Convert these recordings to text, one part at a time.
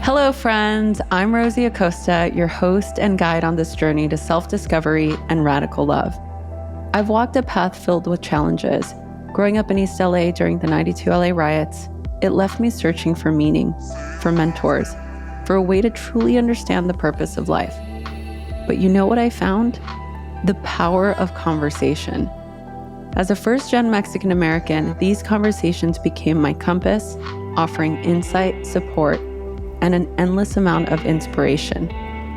Hello, friends. I'm Rosie Acosta, your host and guide on this journey to self-discovery and radical love. I've walked a path filled with challenges. Growing up in East LA during the '92 LA riots, it left me searching for meaning, for mentors, for a way to truly understand the purpose of life. But you know what I found? The power of conversation. As a first-gen Mexican American, these conversations became my compass, offering insight, support, and an endless amount of inspiration.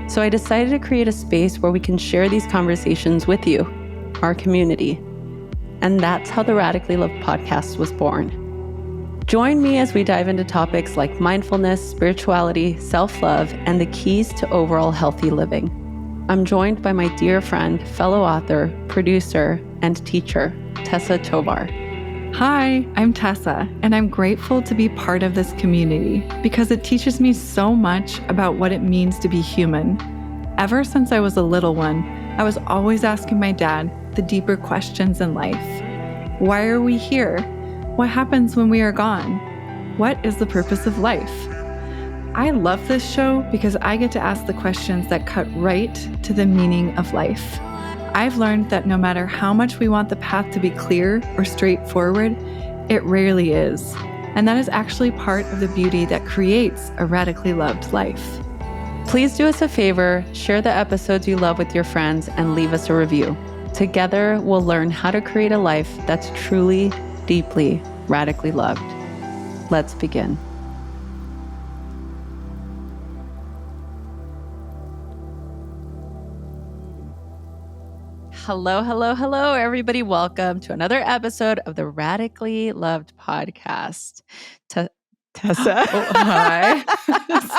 So I decided to create a space where we can share these conversations with you, our community. And that's how the Radically Loved podcast was born. Join me as we dive into topics like mindfulness, spirituality, self-love, and the keys to overall healthy living. I'm joined by my dear friend, fellow author, producer, and teacher, Tessa Tovar. Hi, I'm Tessa, and I'm grateful to be part of this community because it teaches me so much about what it means to be human. Ever since I was a little one, I was always asking my dad the deeper questions in life. Why are we here? What happens when we are gone? What is the purpose of life? I love this show because I get to ask the questions that cut right to the meaning of life. I've learned that no matter how much we want the path to be clear or straightforward, it rarely is. And that is actually part of the beauty that creates a radically loved life. Please do us a favor, share the episodes you love with your friends, and leave us a review. Together, we'll learn how to create a life that's truly, deeply, radically loved. Let's begin. Hello, hello, hello, everybody. Welcome to another episode of the Radically Loved podcast. Tessa. Oh, hi.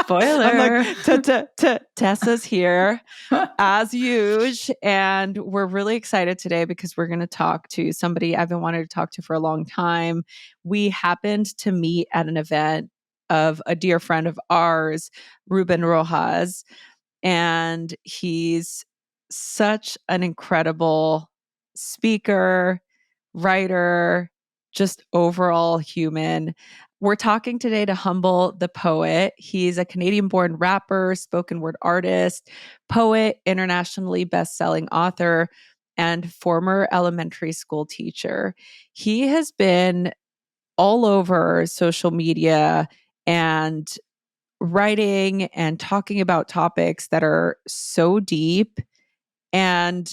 Spoiler. I'm like, Tessa's here as usual. And we're really excited today because we're going to talk to somebody I've been wanting to talk to for a long time. We happened to meet at an event of a dear friend of ours, Ruben Rojas, and he's such an incredible speaker, writer, just overall human. We're talking today to Humble the Poet. He's a Canadian-born rapper, spoken word artist, poet, internationally best-selling author, and former elementary school teacher. He has been all over social media and writing and talking about topics that are so deep. And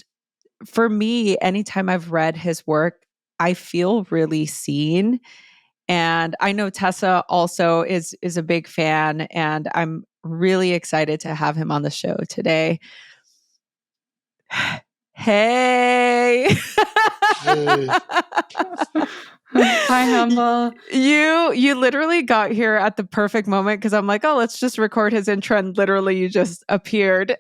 for me, anytime I've read his work, I feel really seen. And I know Tessa also is a big fan, and I'm really excited to have him on the show today. Hey. Hey. Hi, Humble. You literally got here at the perfect moment because I'm like, oh, let's just record his intro, and literally you just appeared.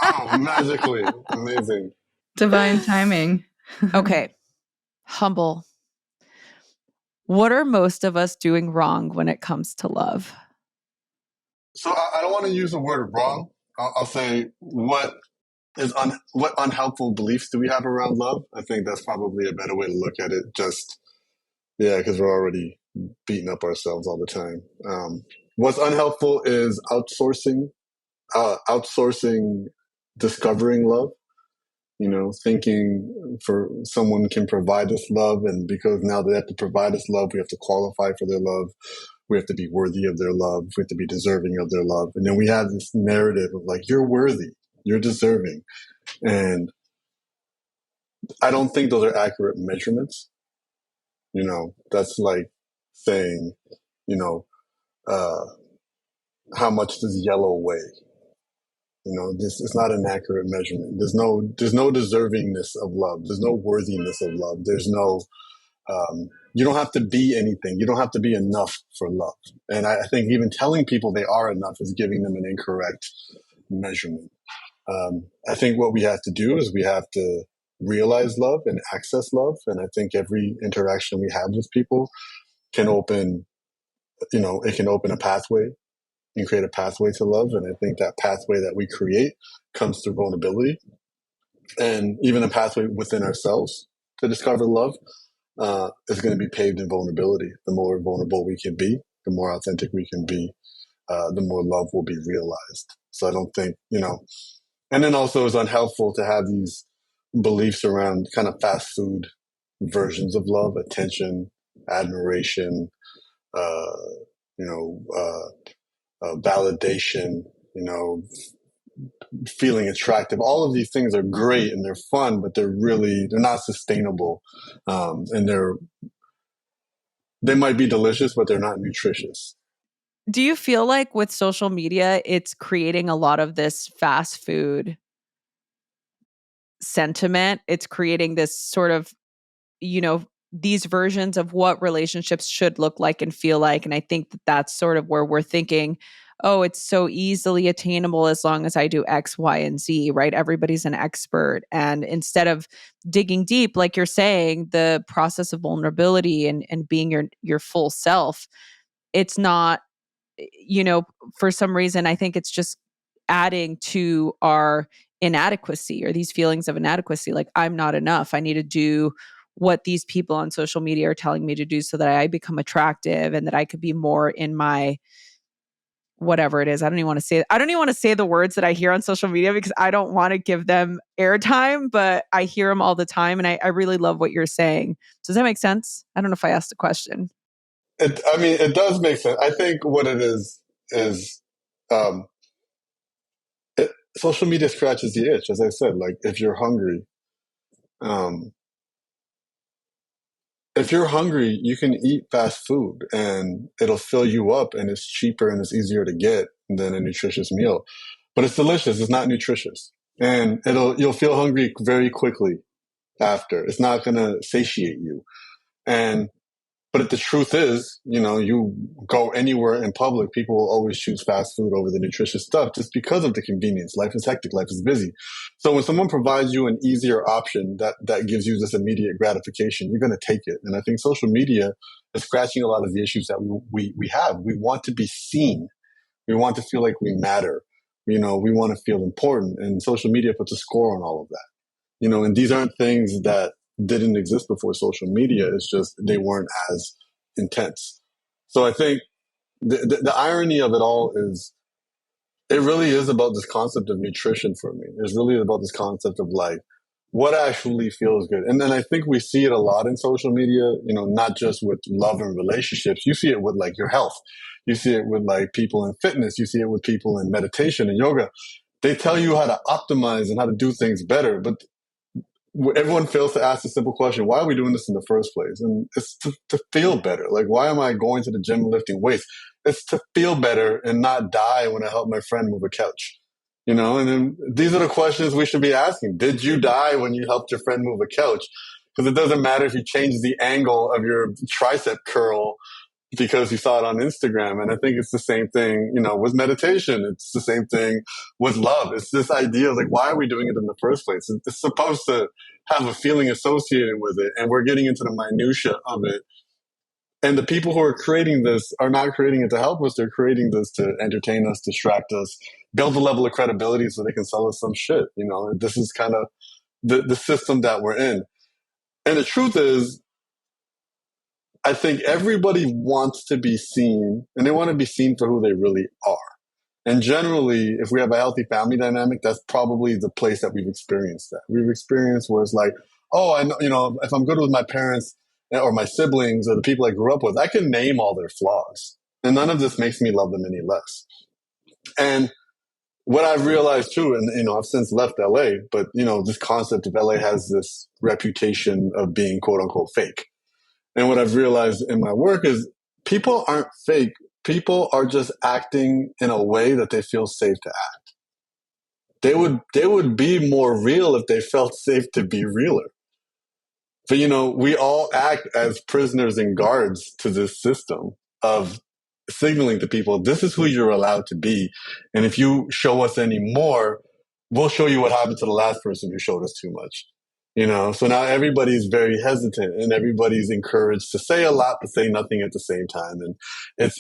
Oh, magically. Amazing. Divine timing. Okay. Humble. What are most of us doing wrong when it comes to love? So I don't want to use the word wrong. I'll say what unhelpful beliefs do we have around love? I think that's probably a better way to look at it. Because we're already beating up ourselves all the time. What's unhelpful is outsourcing discovering love. Thinking for someone can provide us love, and because now they have to provide us love, we have to qualify for their love. We have to be worthy of their love. We have to be deserving of their love. And then we have this narrative of like, you're worthy, you're deserving. And I don't think those are accurate measurements. That's like saying, how much does yellow weigh? This is not an accurate measurement. There's no deservingness of love. There's no worthiness of love. There's no, you don't have to be anything. You don't have to be enough for love. And I think even telling people they are enough is giving them an incorrect measurement. I think what we have to do is we have to realize love and access love. And I think every interaction we have with people can open, it can open a pathway and create a pathway to love. And I think that pathway that we create comes through vulnerability, and even a pathway within ourselves to discover love is going to be paved in vulnerability. The more vulnerable we can be, the more authentic we can be, the more love will be realized. So I don't think, and then also it's unhelpful to have these beliefs around kind of fast food versions of love, attention, admiration, uh, you know, validation, feeling attractive. All of these things are great and they're fun, but they're not sustainable. And they might be delicious, but they're not nutritious. Do you feel like with social media, it's creating a lot of this fast food sentiment? It's creating this sort of, these versions of what relationships should look like and feel like. And I think that that's sort of where we're thinking, oh, it's so easily attainable as long as I do X, Y, and Z, right? Everybody's an expert. And instead of digging deep, like you're saying, the process of vulnerability and being your full self, it's not, for some reason, I think it's just adding to our inadequacy or these feelings of inadequacy. Like, I'm not enough. I need to do what these people on social media are telling me to do so that I become attractive and that I could be more in my whatever it is. I don't even want to say the words that I hear on social media because I don't want to give them airtime, but I hear them all the time. And I really love what you're saying. Does that make sense? I don't know if I asked the question. It does make sense. I think what it is, um, social media scratches the itch. As I said, like um, if you're hungry, you can eat fast food and it'll fill you up and it's cheaper and it's easier to get than a nutritious meal. But it's delicious. It's not nutritious. And you'll feel hungry very quickly after. It's not going to satiate you. But the truth is, you go anywhere in public, people will always choose fast food over the nutritious stuff just because of the convenience. Life is hectic. Life is busy. So when someone provides you an easier option that gives you this immediate gratification, you're going to take it. And I think social media is scratching a lot of the issues that we have. We want to be seen. We want to feel like we matter. We want to feel important. And social media puts a score on all of that. And these aren't things that didn't exist before social media. It's just they weren't as intense. So I think the irony of it all is it really is about this concept of nutrition for me. It's really about this concept of like what actually feels good. And then I think we see it a lot in social media, not just with love and relationships. You see it with like your health. You see it with like people in fitness. You see it with people in meditation and yoga. They tell you how to optimize and how to do things better, but everyone fails to ask the simple question, why are we doing this in the first place? And it's to feel better. Like, why am I going to the gym and lifting weights? It's to feel better and not die when I help my friend move a couch. And then these are the questions we should be asking. Did you die when you helped your friend move a couch? Because it doesn't matter if you change the angle of your tricep curl because you saw it on Instagram. And I think it's the same thing, with meditation. It's the same thing with love. It's this idea of like, why are we doing it in the first place? It's supposed to have a feeling associated with it. And we're getting into the minutia of it. And the people who are creating this are not creating it to help us. They're creating this to entertain us, distract us, build a level of credibility so they can sell us some shit. This is kind of the system that we're in. And the truth is, I think everybody wants to be seen, and they want to be seen for who they really are. And generally, if we have a healthy family dynamic, that's probably the place that we've experienced that. We've experienced where it's like, oh, I know, if I'm good with my parents or my siblings or the people I grew up with, I can name all their flaws. And none of this makes me love them any less. And what I've realized too, and I've since left LA, but this concept of LA has this reputation of being quote unquote fake. And what I've realized in my work is people aren't fake. People are just acting in a way that they feel safe to act. They would be more real if they felt safe to be realer. But we all act as prisoners and guards to this system of signaling to people, this is who you're allowed to be. And if you show us any more, we'll show you what happened to the last person who showed us too much. So now everybody's very hesitant and everybody's encouraged to say a lot but say nothing at the same time. And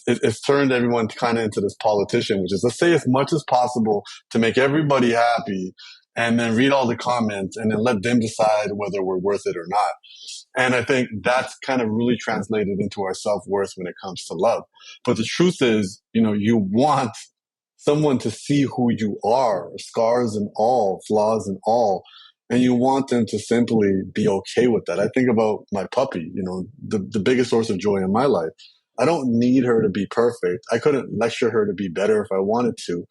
it's turned everyone kind of into this politician, which is let's say as much as possible to make everybody happy and then read all the comments and then let them decide whether we're worth it or not. And I think that's kind of really translated into our self-worth when it comes to love. But the truth is, you want someone to see who you are, scars and all, flaws and all, and you want them to simply be okay with that. I think about my puppy, the biggest source of joy in my life. I don't need her to be perfect. I couldn't lecture her to be better if I wanted to.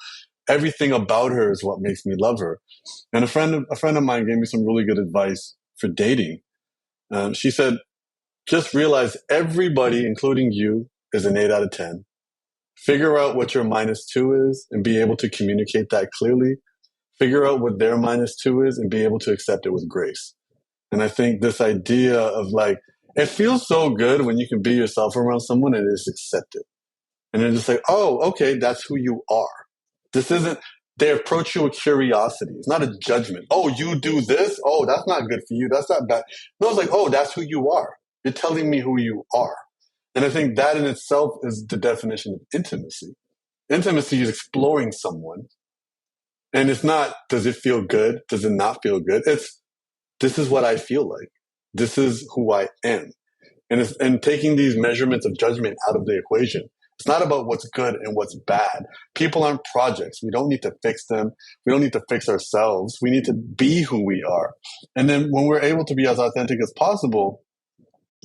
Everything about her is what makes me love her. And a friend of mine gave me some really good advice for dating. She said, just realize everybody, including you, is an 8 out of 10. Figure out what your -2 is and be able to communicate that clearly. Figure out what their -2 is and be able to accept it with grace. And I think this idea of it feels so good when you can be yourself around someone and it's accepted. And they're just like, oh, okay, that's who you are. They approach you with curiosity. It's not a judgment. Oh, you do this? Oh, that's not good for you. That's not bad. No, it's like, oh, that's who you are. You're telling me who you are. And I think that in itself is the definition of intimacy. Intimacy is exploring someone. And it's not, does it feel good? Does it not feel good? This is what I feel like. This is who I am. And taking these measurements of judgment out of the equation. It's not about what's good and what's bad. People aren't projects. We don't need to fix them. We don't need to fix ourselves. We need to be who we are. And then when we're able to be as authentic as possible,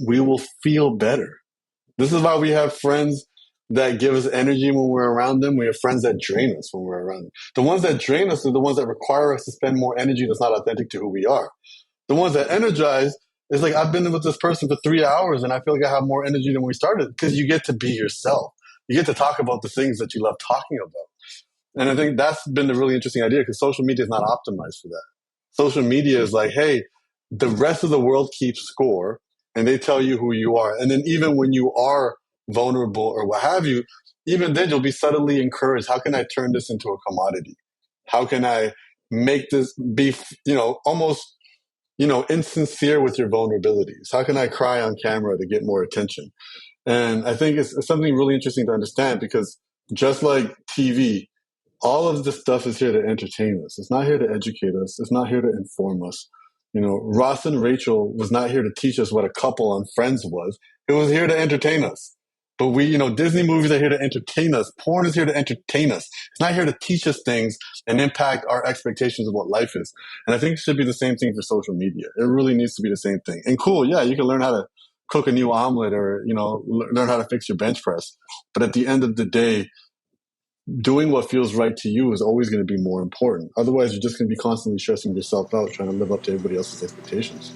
we will feel better. This is why we have friends that give us energy when we're around them. We have friends that drain us when we're around them. The ones that drain us are the ones that require us to spend more energy that's not authentic to who we are. The ones that energize, it's like, I've been with this person for 3 hours and I feel like I have more energy than when we started, because you get to be yourself. You get to talk about the things that you love talking about. And I think that's been the really interesting idea, because social media is not optimized for that. Social media is like, hey, the rest of the world keeps score and they tell you who you are. And then even when you are vulnerable or what have you, even then you'll be subtly encouraged. How can I turn this into a commodity? How can I make this be, almost, insincere with your vulnerabilities? How can I cry on camera to get more attention? And I think it's something really interesting to understand, because just like TV, all of this stuff is here to entertain us. It's not here to educate us. It's not here to inform us. Ross and Rachel was not here to teach us what a couple on Friends was. It was here to entertain us. But Disney movies are here to entertain us. Porn is here to entertain us. It's not here to teach us things and impact our expectations of what life is. And I think it should be the same thing for social media. It really needs to be the same thing. And cool, yeah, you can learn how to cook a new omelet or, learn how to fix your bench press. But at the end of the day, doing what feels right to you is always going to be more important. Otherwise, you're just going to be constantly stressing yourself out, trying to live up to everybody else's expectations.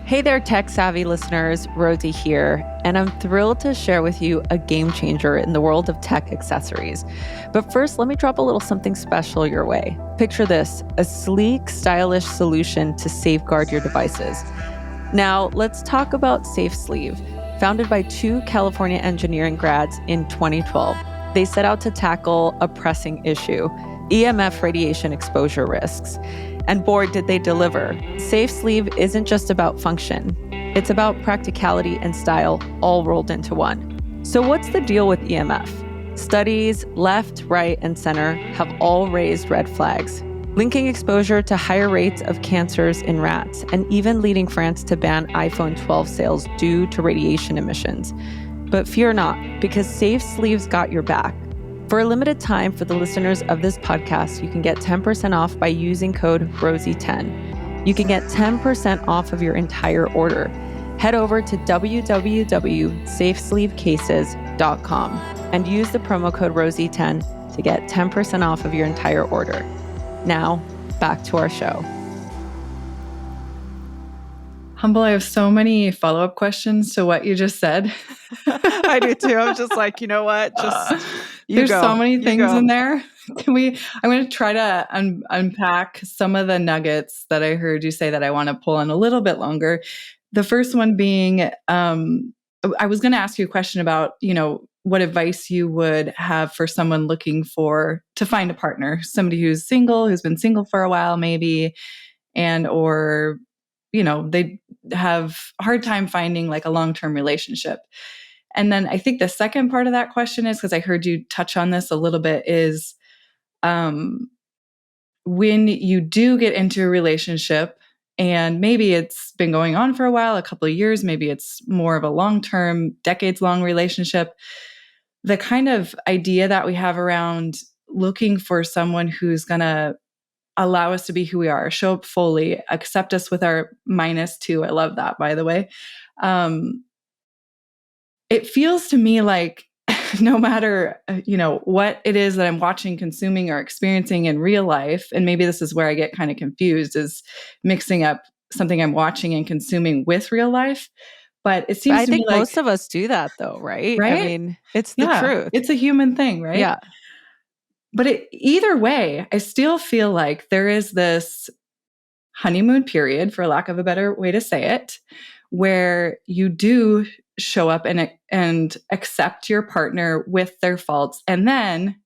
Hey there, tech-savvy listeners, Rosie here, and I'm thrilled to share with you a game changer in the world of tech accessories. But first, let me drop a little something special your way. Picture this, a sleek, stylish solution to safeguard your devices. Now, let's talk about Safe Sleeve. Founded by 2 California engineering grads in 2012, they set out to tackle a pressing issue, EMF radiation exposure risks. And boy, did they deliver. Safe Sleeve isn't just about function. It's about practicality and style all rolled into one. So what's the deal with EMF? Studies, left, right, and center have all raised red flags, linking exposure to higher rates of cancers in rats, and even leading France to ban iPhone 12 sales due to radiation emissions. But fear not, because Safe Sleeve's got your back. For a limited time, for the listeners of this podcast, you can get 10% off by using code ROSIE10. You can get 10% off of your entire order. Head over to www.safesleevecases.com and use the promo code ROSIE10 to get 10% off of your entire order. Now, back to our show. Humble, I have so many follow-up questions to what you just said. I do too. I'm just like, you know what? There's so many things in there. I'm going to try to unpack some of the nuggets that I heard you say that I want to pull in a little bit longer. The first one being, I was going to ask you a question about, what advice you would have for someone looking to find a partner, somebody who's single, who's been single for a while maybe, or they have a hard time finding like a long-term relationship. And then I think the second part of that question is, because I heard you touch on this a little bit, is when you do get into a relationship And maybe it's been going on for a while, a couple of years, maybe it's more of a long-term, decades-long relationship. The kind of idea that we have around looking for someone who's going to allow us to be who we are, show up fully, accept us with our -2. I love that, by the way. It feels to me like no matter, what it is that I'm watching, consuming, or experiencing in real life, and maybe this is where I get kind of confused, is mixing up something I'm watching and consuming with real life. But it seems I to me think like, most of us do that though, right? I right? mean, it's the Yeah, truth. it's a human thing, right? Yeah. But either way, I still feel like there is this honeymoon period, for lack of a better way to say it, where you do show up and accept your partner with their faults. And then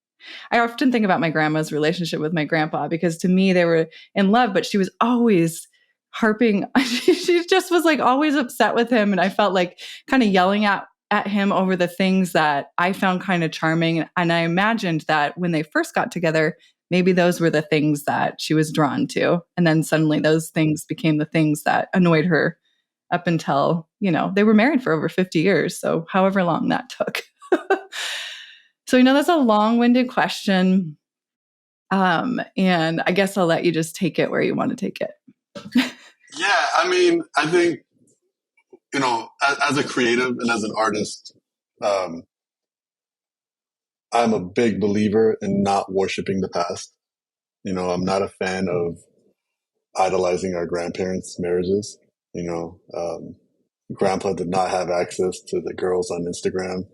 I often think about my grandma's relationship with my grandpa, because to me they were in love, but she was always harping. She just was like always upset with him. And I felt like kind of yelling at him over the things that I found kind of charming. And I imagined that when they first got together, maybe those were the things that she was drawn to. And then suddenly those things became the things that annoyed her up until, they were married for over 50 years. So however long that took. So, that's a long-winded question. And I guess I'll let you just take it where you want to take it. Yeah, I mean, I think, as a creative and as an artist, I'm a big believer in not worshiping the past. I'm not a fan of idolizing our grandparents' marriages. Grandpa did not have access to the girls on Instagram.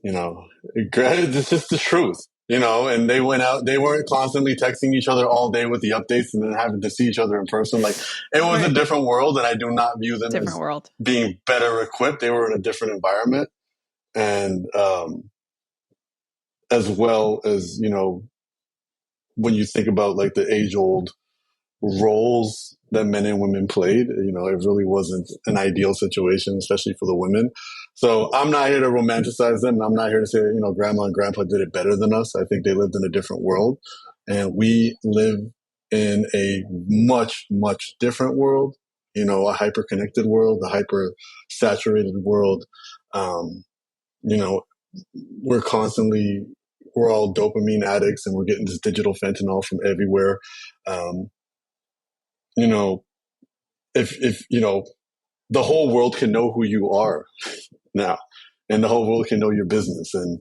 It's just the truth, and they went out, they weren't constantly texting each other all day with the updates and then having to see each other in person. Like, it was a different world, and I do not view them Different as world. being better equipped. They were in a different environment. And, as well as, when you think about like the age old roles that men and women played, it really wasn't an ideal situation, especially for the women. So I'm not here to romanticize them. I'm not here to say, grandma and grandpa did it better than us. I think they lived in a different world, and we live in a much, much different world, a hyper connected world, a hyper saturated world. You know, we're constantly, we're all dopamine addicts, and we're getting this digital fentanyl from everywhere. Um, you know, if the whole world can know who you are now, and the whole world can know your business, and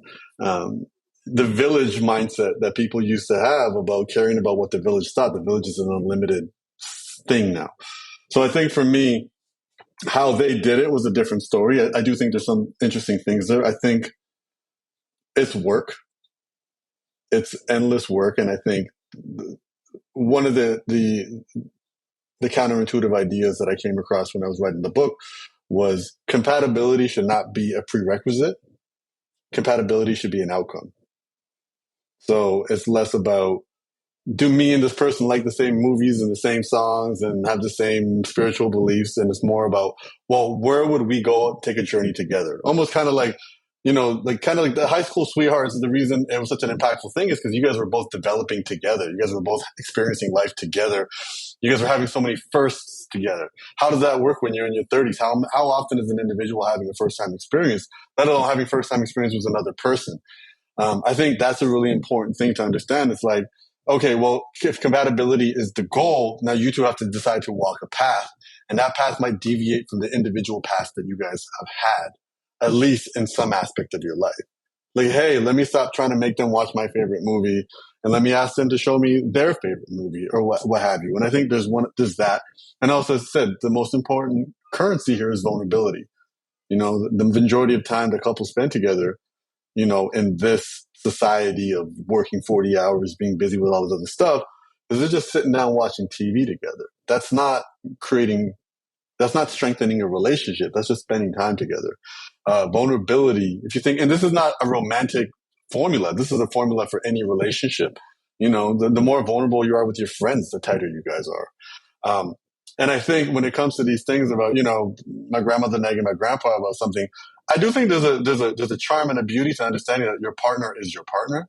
the village mindset that people used to have about caring about what the village thought. The village is an unlimited thing now. So I think for me, how they did it was a different story. I do think there's some interesting things there. I think it's work. It's endless work. And I think one of the counterintuitive ideas that I came across when I was writing the book was compatibility should not be a prerequisite. Compatibility should be an outcome. So it's less about, do me and this person like the same movies and the same songs and have the same spiritual beliefs? And it's more about, well, where would we go take a journey together? Almost kind of like, kind of like the high school sweethearts. The reason it was such an impactful thing is because you guys were both developing together. You guys were both experiencing life together. You guys were having so many firsts together. How does that work when you're in your 30s? How often is an individual having a first-time experience, let alone having first-time experience with another person? I think that's a really important thing to understand. It's like, okay, well, if compatibility is the goal, now you two have to decide to walk a path. And that path might deviate from the individual path that you guys have had, at least in some aspect of your life. Like, hey, let me stop trying to make them watch my favorite movie, and let me ask them to show me their favorite movie, or what have you. And I think there's that. And also, as I said, the most important currency here is vulnerability. The majority of time that couples spend together, in this society of working 40 hours, being busy with all this other stuff, is they're just sitting down watching TV together. That's not strengthening a relationship. That's just spending time together. Vulnerability, if you think, and this is not a romantic formula, this is a formula for any relationship. The more vulnerable you are with your friends, the tighter you guys are. And I think when it comes to these things about, my grandmother nagging my grandpa about something, I do think there's a charm and a beauty to understanding that your partner is your partner,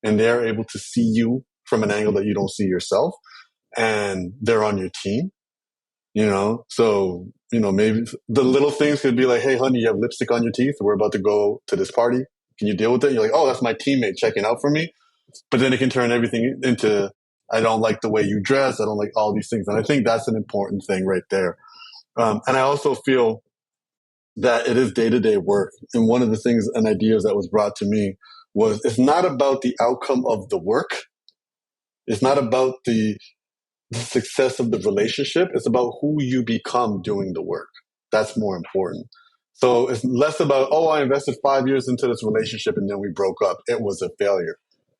and they're able to see you from an angle that you don't see yourself. and they're on your team, so, maybe the little things could be like, hey, honey, you have lipstick on your teeth. We're about to go to this party. Can you deal with it? You're like, oh, that's my teammate checking out for me. But then it can turn everything into, I don't like the way you dress. I don't like all these things. And I think that's an important thing right there. And I also feel that it is day-to-day work. And one of the things and ideas that was brought to me was it's not about the outcome of the work. It's not about the success of the relationship. It's about who you become doing the work. That's more important. So it's less about, oh, I invested 5 years into this relationship and then we broke up. It was a failure.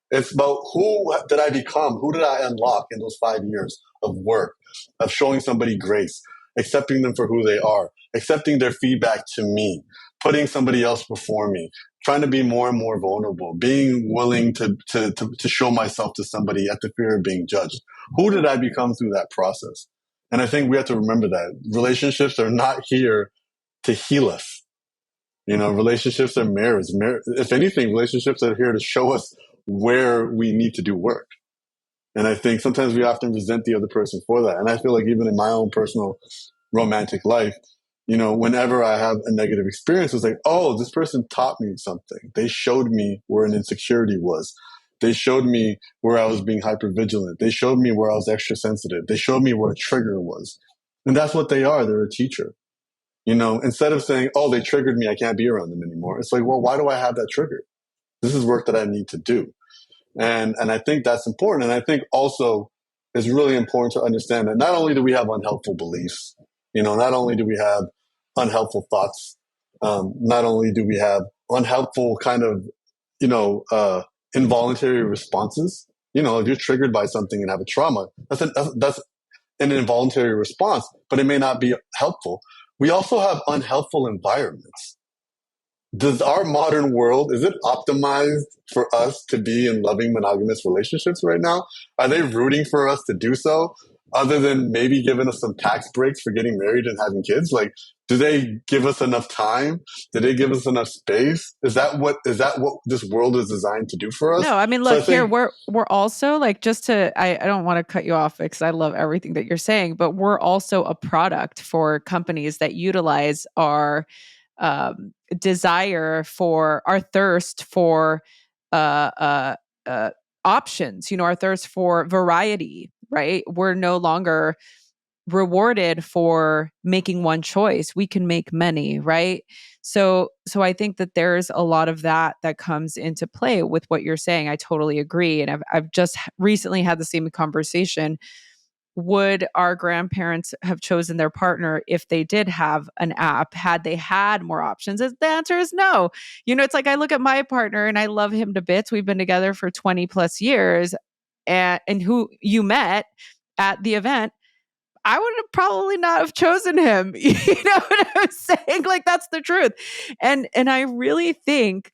It's about who did I become? Who did I unlock in those 5 years of work, of showing somebody grace, accepting them for who they are, accepting their feedback to me, putting somebody else before me, trying to be more and more vulnerable, being willing to show myself to somebody at the fear of being judged. Who did I become through that process? And I think we have to remember that relationships are not here to heal us. Relationships are mirrors. If anything, relationships are here to show us where we need to do work. And I think sometimes we often resent the other person for that. And I feel like even in my own personal romantic life, whenever I have a negative experience, it's like, oh, this person taught me something. They showed me where an insecurity was. They showed me where I was being hypervigilant. They showed me where I was extra sensitive. They showed me where a trigger was. And that's what they are. They're a teacher. Instead of saying, oh, they triggered me, I can't be around them anymore. It's like, well, why do I have that trigger? This is work that I need to do. And I think that's important. And I think also it's really important to understand that not only do we have unhelpful beliefs, not only do we have unhelpful thoughts, not only do we have unhelpful kind of, involuntary responses. If you're triggered by something and have a trauma, that's an involuntary response, but it may not be helpful. We also have unhelpful environments. Does our modern world, is it optimized for us to be in loving monogamous relationships right now? Are they rooting for us to do so? Other than maybe giving us some tax breaks for getting married and having kids? Like, do they give us enough time? Do they give us enough space? Is that what this world is designed to do for us? No, I mean, So look, I think, we're also like, I don't want to cut you off because I love everything that you're saying, but we're also a product for companies that utilize our desire for our thirst for uh, uh, options, our thirst for variety, right? We're no longer rewarded for making one choice. We can make many, right? So I think that there's a lot of that comes into play with what you're saying. I totally agree. And I've just recently had the same conversation. Would our grandparents have chosen their partner if they did have an app, had they had more options? The answer is no. It's like I look at my partner and I love him to bits. We've been together for 20 plus years, and who you met at the event, I would have probably not have chosen him. You know what I'm saying? Like, that's the truth. And I really think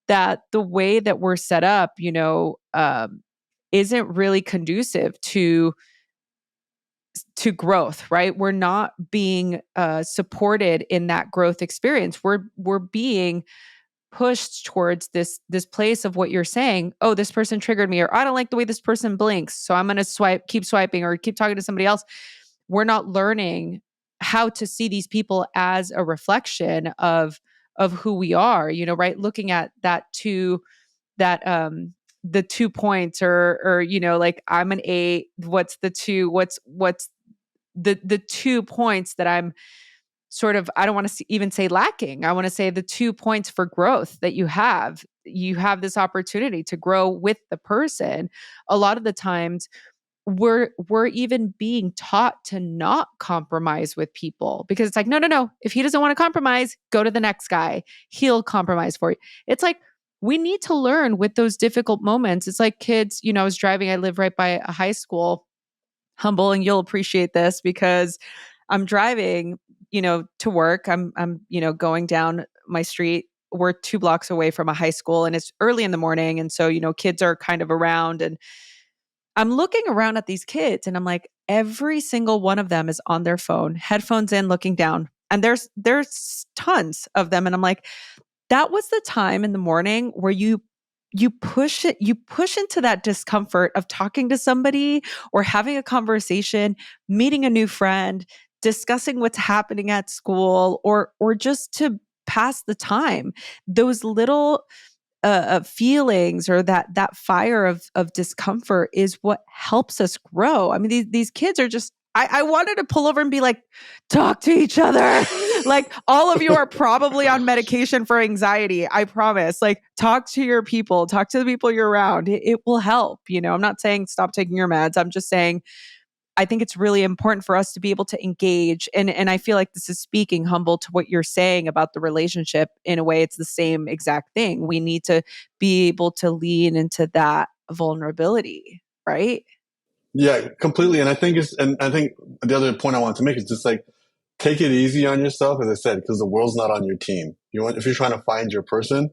that the way that we're set up, isn't really conducive to growth, right? We're not being supported in that growth experience. We're being pushed towards this place of what you're saying. Oh, this person triggered me, or I don't like the way this person blinks, so I'm going to keep swiping, or keep talking to somebody else. We're not learning how to see these people as a reflection of who we are. Right? Looking at the 2 points, or like I'm an 8. What's the 2? What's the 2 points that I'm sort of, I don't want to even say lacking. I want to say the 2 points for growth that you have. You have this opportunity to grow with the person. A lot of the times we're even being taught to not compromise with people, because it's like, no. If he doesn't want to compromise, go to the next guy. He'll compromise for you. It's like, we need to learn with those difficult moments. It's like kids, I was driving, I live right by a high school, Humble, and you'll appreciate this because I'm driving, to work. I'm going down my street. We're 2 blocks away from a high school, and it's early in the morning. And so, kids are kind of around, and I'm looking around at these kids and I'm like, every single one of them is on their phone, headphones in, looking down. And there's tons of them. And I'm like, that was the time in the morning where you you push into that discomfort of talking to somebody or having a conversation, meeting a new friend, discussing what's happening at school, or just to pass the time. Those little feelings or that fire of discomfort is what helps us grow. I mean, these kids are just. I wanted to pull over and be like, talk to each other. Like, all of you are probably on medication for anxiety. I promise. Like, talk to your people, talk to the people you're around. It will help. I'm not saying stop taking your meds. I'm just saying I think it's really important for us to be able to engage. And I feel like this is speaking humble to what you're saying about the relationship. In a way, it's the same exact thing. We need to be able to lean into that vulnerability, right? Yeah, completely. And I think the other point I want to make is just like, take it easy on yourself, as I said, because the world's not on your team. If you're trying to find your person,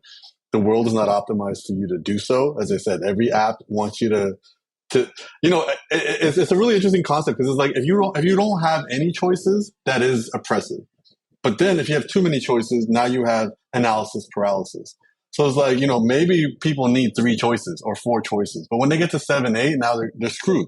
the world is not optimized for you to do so. As I said, every app wants you to it's a really interesting concept, because it's like, if you don't have any choices, that is oppressive. But then if you have too many choices, now you have analysis paralysis. So it's like, maybe people need 3 choices or 4 choices, but when they get to 7, 8, now they're screwed.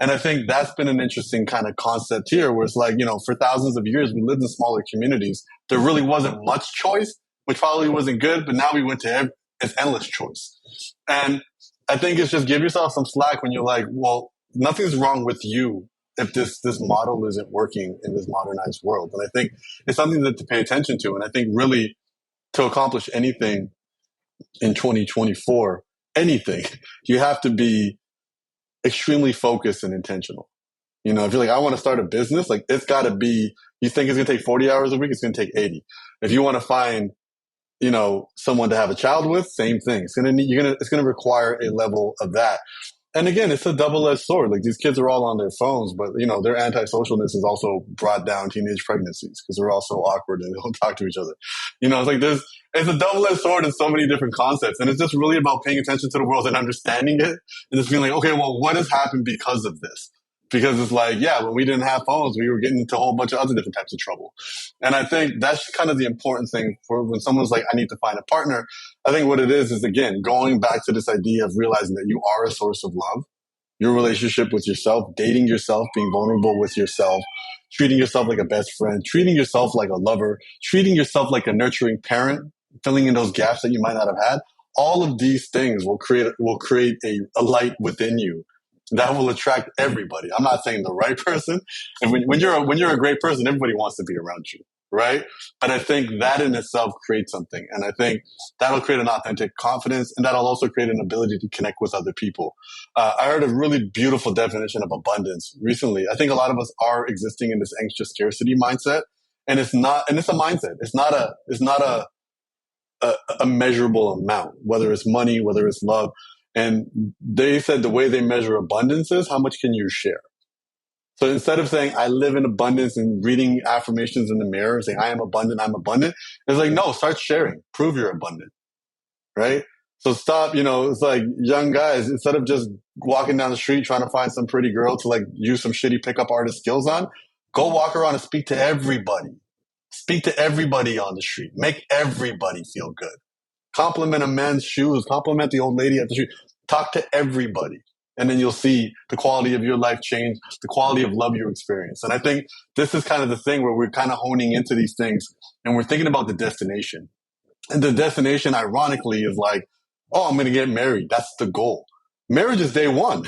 And I think that's been an interesting kind of concept here, where it's like, for thousands of years, we lived in smaller communities. There really wasn't much choice, which probably wasn't good, but now we went to it's endless choice. And I think it's just give yourself some slack when you're like, well, nothing's wrong with you if this model isn't working in this modernized world. And I think it's something to pay attention to. And I think really, to accomplish anything in 2024, you have to be extremely focused and intentional. If you're like, I want to start a business, like, it's got to be, you think it's going to take 40 hours a week, it's going to take 80. If you want to find, someone to have a child with, same thing. It's going to require a level of that. And again, it's a double-edged sword. Like, these kids are all on their phones, but their antisocialness has also brought down teenage pregnancies, because they're all so awkward and they don't talk to each other. It's like it's a double-edged sword in so many different concepts. And it's just really about paying attention to the world and understanding it, and just being like, okay, well, what has happened because of this? Because it's like, yeah, when we didn't have phones, we were getting into a whole bunch of other different types of trouble. And I think that's kind of the important thing for when someone's like, I need to find a partner. I think what it is, again, going back to this idea of realizing that you are a source of love, your relationship with yourself, dating yourself, being vulnerable with yourself, treating yourself like a best friend, treating yourself like a lover, treating yourself like a nurturing parent, filling in those gaps that you might not have had. All of these things will create a light within you that will attract everybody. I'm not saying the right person. And when you're a great person, everybody wants to be around you, right? But I think that in itself creates something. And I think that'll create an authentic confidence, and that'll also create an ability to connect with other people. I heard a really beautiful definition of abundance recently. I think a lot of us are existing in this anxious scarcity mindset, and it's a mindset. It's not a measurable amount, whether it's money, whether it's love. And they said the way they measure abundance is how much can you share. So instead of saying, I live in abundance, and reading affirmations in the mirror, saying, I'm abundant, it's like, no, start sharing. Prove you're abundant, right? So stop, it's like, young guys, instead of just walking down the street trying to find some pretty girl to like use some shitty pickup artist skills on, go walk around and speak to everybody. Speak to everybody on the street. Make everybody feel good. Compliment a man's shoes. Compliment the old lady at the street. Talk to everybody. And then you'll see the quality of your life change, the quality of love you experience. And I think this is kind of the thing where we're kind of honing into these things, and we're thinking about the destination. And the destination, ironically, is like, oh, I'm going to get married. That's the goal. Marriage is day one.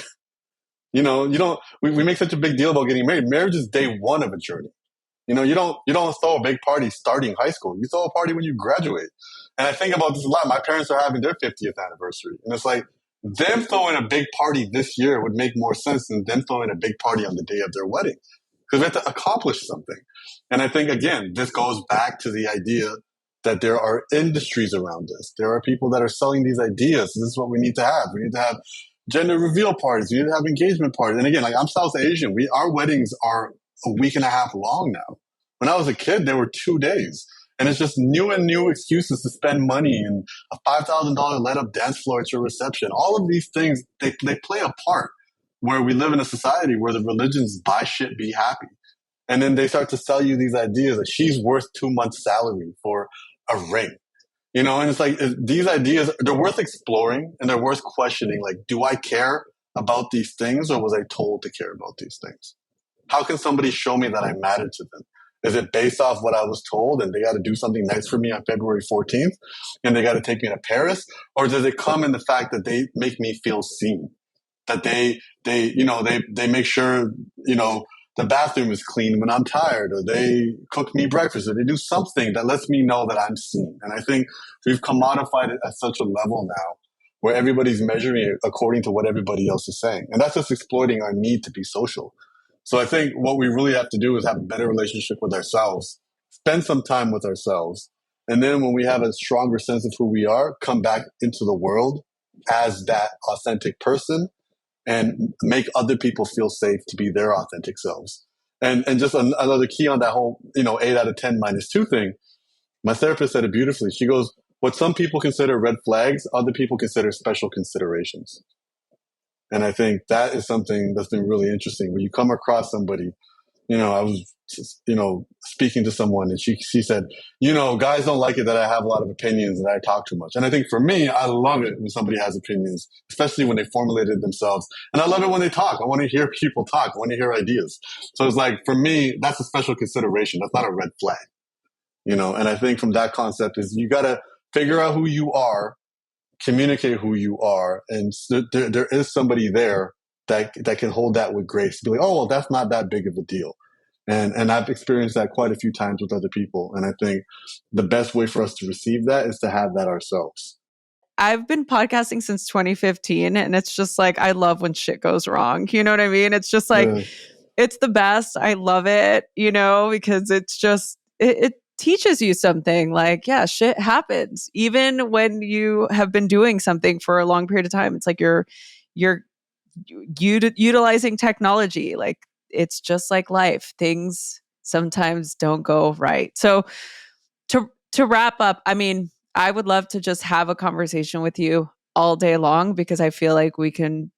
We make such a big deal about getting married. Marriage is day one of a journey. You don't throw a big party starting high school. You throw a party when you graduate. And I think about this a lot. My parents are having their 50th anniversary. And it's like, them throwing a big party this year would make more sense than them throwing a big party on the day of their wedding. Because we have to accomplish something. And I think, again, this goes back to the idea that there are industries around this. There are people that are selling these ideas. This is what we need to have. We need to have gender reveal parties. We need to have engagement parties. And again, like, I'm South Asian. Our weddings are a week and a half long now. When I was a kid, they were 2 days. And it's just new excuses to spend money, and a $5,000 let up dance floor at your reception. All of these things, they play a part where we live in a society where the religions buy shit, be happy. And then they start to sell you these ideas that she's worth 2 months' salary for a ring. And it's like these ideas, they're worth exploring and they're worth questioning. Like, do I care about these things, or was I told to care about these things? How can somebody show me that I matter to them? Is it based off what I was told and they got to do something nice for me on February 14th and they got to take me to Paris? Or does it come in the fact that they make me feel seen? That they make sure, the bathroom is clean when I'm tired, or they cook me breakfast, or they do something that lets me know that I'm seen. And I think we've commodified it at such a level now where everybody's measuring it according to what everybody else is saying. And that's just exploiting our need to be social. So I think what we really have to do is have a better relationship with ourselves, spend some time with ourselves. And then when we have a stronger sense of who we are, come back into the world as that authentic person and make other people feel safe to be their authentic selves. And just another key on that whole, 8 out of 10 - 2 thing. My therapist said it beautifully. She goes, what some people consider red flags, other people consider special considerations. And I think that is something that's been really interesting. When you come across somebody, I was, speaking to someone and she said, guys don't like it that I have a lot of opinions and I talk too much. And I think for me, I love it when somebody has opinions, especially when they formulated themselves. And I love it when they talk. I want to hear people talk. I want to hear ideas. So it's like, for me, that's a special consideration. That's not a red flag, and I think from that concept is you got to figure out who you are, communicate who you are, and there is somebody there that can hold that with grace. Be like, oh, well, that's not that big of a deal. And I've experienced that quite a few times with other people. And I think the best way for us to receive that is to have that ourselves. I've been podcasting since 2015, and it's just like, I love when shit goes wrong. You know what I mean? It's just like, it's the best. I love it, because it's just, it teaches you something. Like, yeah, shit happens. Even when you have been doing something for a long period of time, it's like you're utilizing technology. Like, it's just like life. Things sometimes don't go right. So to wrap up, I mean, I would love to just have a conversation with you all day long because I feel like we can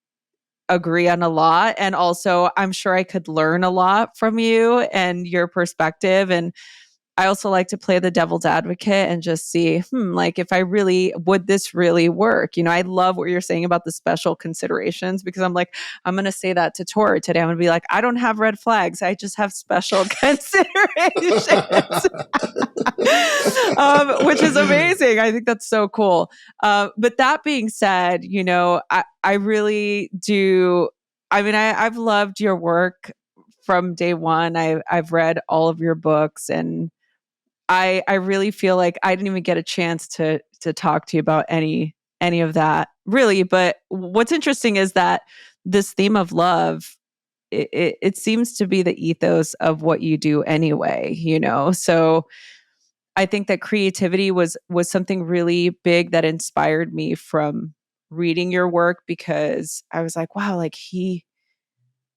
agree on a lot. And also, I'm sure I could learn a lot from you and your perspective. And I also like to play the devil's advocate and just see, like, if would this really work? I love what you're saying about the special considerations, because I'm like, I'm going to say that to Tori today. I'm going to be like, I don't have red flags. I just have special considerations. Which is amazing. I think that's so cool. But that being said, I really do. I mean, I've loved your work from day one. I've read all of your books, and I really feel like I didn't even get a chance to talk to you about any of that, really. But what's interesting is that this theme of love, it seems to be the ethos of what you do anyway, So I think that creativity was something really big that inspired me from reading your work, because I was like, wow, like he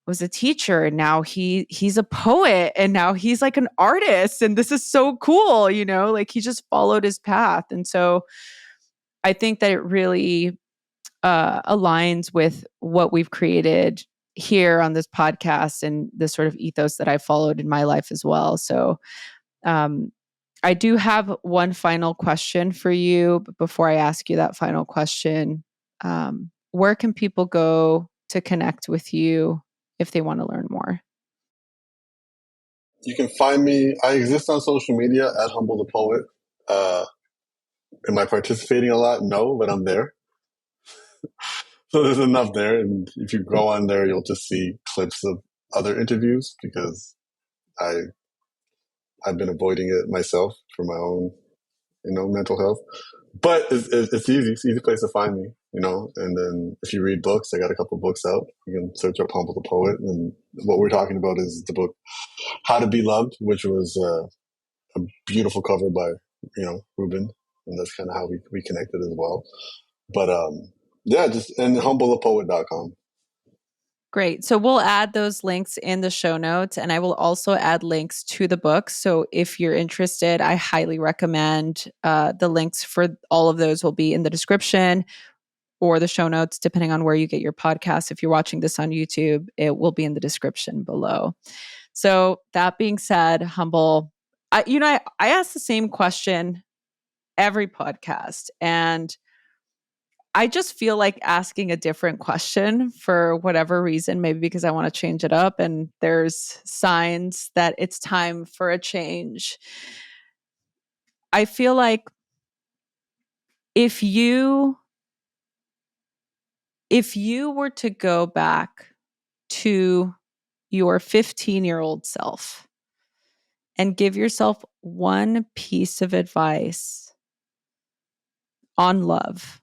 was a teacher and now he's a poet and now he's like an artist, and this is so cool, like he just followed his path. And so I think that it really aligns with what we've created here on this podcast and the sort of ethos that I followed in my life as well. So um, I do have one final question for you, but before I ask you that final question, where can people go to connect with you if they want to learn more? You can find me. I exist on social media at Humble the Poet. Am I participating a lot? No, but I'm there. So there's enough there. And if you go on there, you'll just see clips of other interviews because I've been avoiding it myself for my own, mental health. But it's easy. It's an easy place to find me, And then if you read books, I got a couple books out. You can search up Humble the Poet. And what we're talking about is the book How to Be Loved, which was a beautiful cover by, Ruben. And that's kind of how we connected as well. But yeah, just and humblethepoet.com. Great. So we'll add those links in the show notes, and I will also add links to the book. So if you're interested, I highly recommend the links for all of those will be in the description or the show notes, depending on where you get your podcast. If you're watching this on YouTube, it will be in the description below. So that being said, Humble, I asked the same question every podcast. And I just feel like asking a different question for whatever reason, maybe because I want to change it up and there's signs that it's time for a change. I feel like if you were to go back to your 15-year-old self and give yourself one piece of advice on love,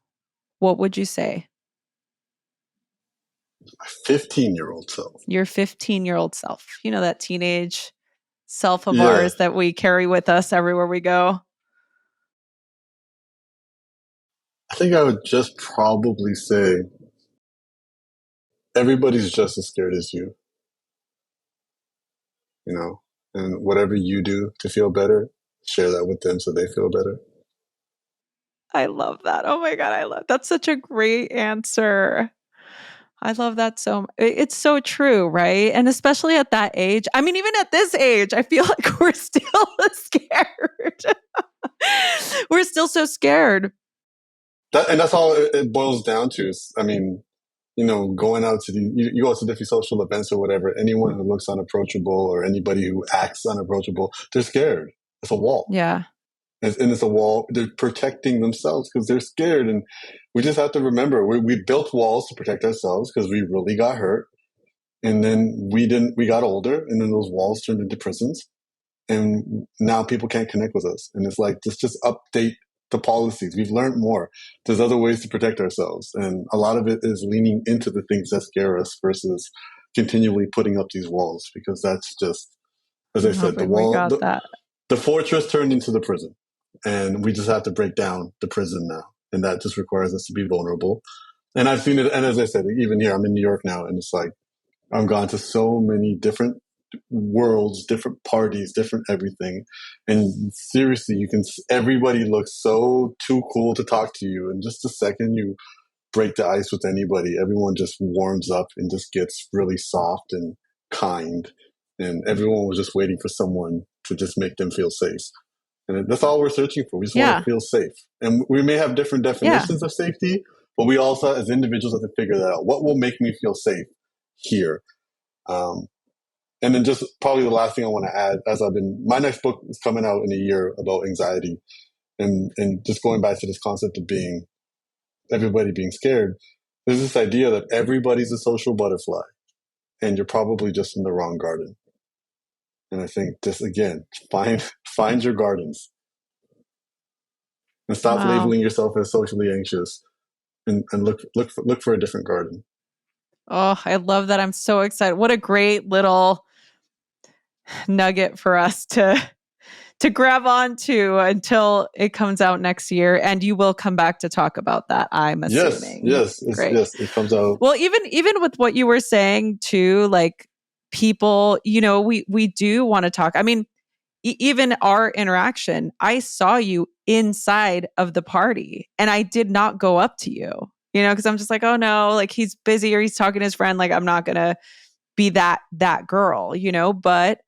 what would you say? My 15-year-old self. Your 15-year-old self. You know, that teenage self of Yeah. ours that we carry with us everywhere we go. I think I would just probably say everybody's just as scared as you, and whatever you do to feel better, share that with them so they feel better. I love that. Oh my God, that's such a great answer. I love that so much. It's so true, right? And especially at that age. I mean, even at this age, I feel like we're still scared. We're still so scared. And that's all it boils down to. I mean, going out to you go to different social events or whatever, anyone who looks unapproachable or anybody who acts unapproachable, they're scared. It's a wall. Yeah. And it's a wall. They're protecting themselves because they're scared. And we just have to remember, we built walls to protect ourselves because we really got hurt. And then we got older, and then those walls turned into prisons. And now people can't connect with us. And it's like, just update the policies. We've learned more. There's other ways to protect ourselves. And a lot of it is leaning into the things that scare us versus continually putting up these walls, because that's just, as I said, the fortress turned into the prison. And we just have to break down the prison now. And that just requires us to be vulnerable. And I've seen it. And as I said, even here, I'm in New York now, and it's like, I've gone to so many different worlds, different parties, different everything. And seriously, everybody looks so too cool to talk to you. And just the second you break the ice with anybody, everyone just warms up and just gets really soft and kind. And everyone was just waiting for someone to just make them feel safe. And that's all we're searching for. We just want to feel safe. And we may have different definitions of safety, but we also, as individuals, have to figure that out. What will make me feel safe here? And then just probably the last thing I want to add, my next book is coming out in a year about anxiety, and just going back to this concept of everybody being scared. There's this idea that everybody's a social butterfly, and you're probably just in the wrong garden. And I think just, again, find your gardens and stop labeling yourself as socially anxious, and look for a different garden. Oh, I love that. I'm so excited. What a great little nugget for us to grab onto until it comes out next year. And you will come back to talk about that, I'm assuming. Yes, it comes out. Well, even with what you were saying too, like, people, we do want to talk. I mean, even our interaction, I saw you inside of the party and I did not go up to you, because I'm just like, oh no, like, he's busy or he's talking to his friend. Like, I'm not going to be that girl, but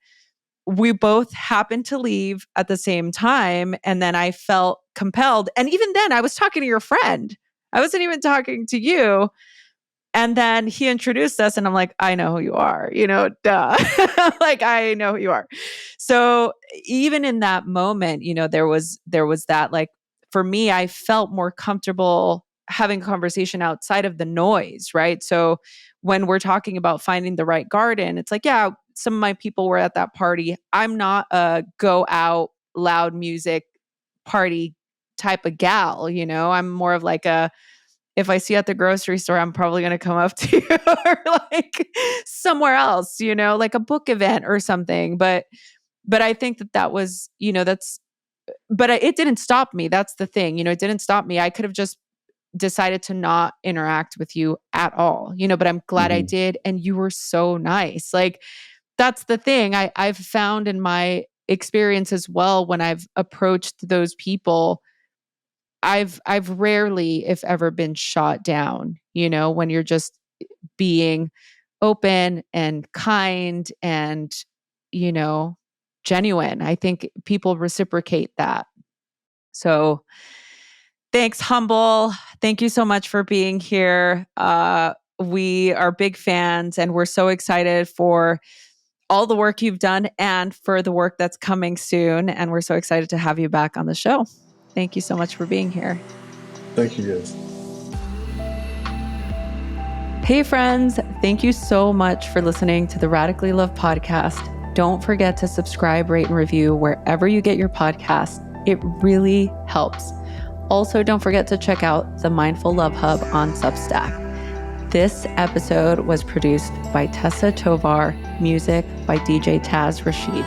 we both happened to leave at the same time. And then I felt compelled. And even then I was talking to your friend. I wasn't even talking to you. And then he introduced us and I'm like, I know who you are, duh. Like, I know who you are. So even in that moment, there was that, like, for me, I felt more comfortable having a conversation outside of the noise, right? So when we're talking about finding the right garden, it's like, yeah, some of my people were at that party. I'm not a go out loud music party type of gal, I'm more of like if I see you at the grocery store, I'm probably going to come up to you or like somewhere else, like a book event or something. But I think that was, but it didn't stop me. That's the thing, it didn't stop me. I could have just decided to not interact with you at all, but I'm glad I did. And you were so nice. Like, that's the thing I've found in my experience as well. When I've approached those people, I've rarely, if ever, been shot down, when you're just being open and kind and, genuine. I think people reciprocate that. So thanks, Humble. Thank you so much for being here. We are big fans and we're so excited for all the work you've done and for the work that's coming soon. And we're so excited to have you back on the show. Thank you so much for being here. Thank you, guys. Hey, friends. Thank you so much for listening to the Radically Love podcast. Don't forget to subscribe, rate, and review wherever you get your podcasts. It really helps. Also, don't forget to check out the Mindful Love Hub on Substack. This episode was produced by Tessa Tovar, music by DJ Taz Rashid.